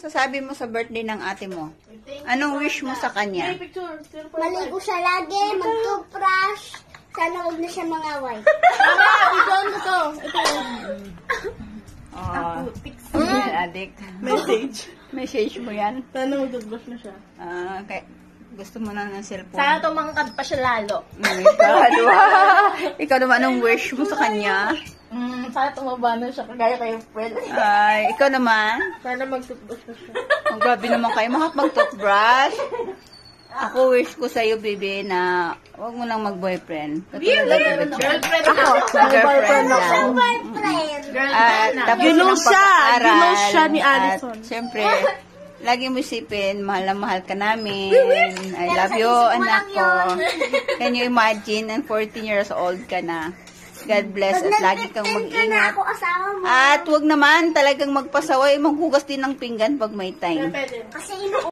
Sasabi mo sa birthday ng ate mo? Anong wish mo sa kanya? Maligo siya lagi, mag-toothbrush. Sana huwag na siya mangaway. Tama, ito mo to. Oh, addict. Message mo yan? Sana mag-toothbrush na siya. Okay. Gusto mo na ng cellphone? Sana tumangkad pa siya lalo. Oh my God, wow. Ikaw naman, anong wish mo sa kanya? Sana tumaba na siya kagaya kay Fred. Ay, ikaw naman? Sana mag-toothbrush na siya. Ang grabe naman kayo, makapag-toothbrush. Ako wish ko sa'yo, baby, na huwag mo lang mag-boyfriend. Girlfriend Ako, mag-girlfriend lang. At tapos You know ng siya. pag-aaral. You know siya ni Allison. At syempre, lagi mo isipin, mahal na mahal ka namin. I love you, anak ko. Can you imagine, and 14 years old ka na. God bless at lagi kang mag-ingat. Ako asawa mo. At huwag naman talagang magpasaway, maghugas din ng pinggan pag may time. Kasi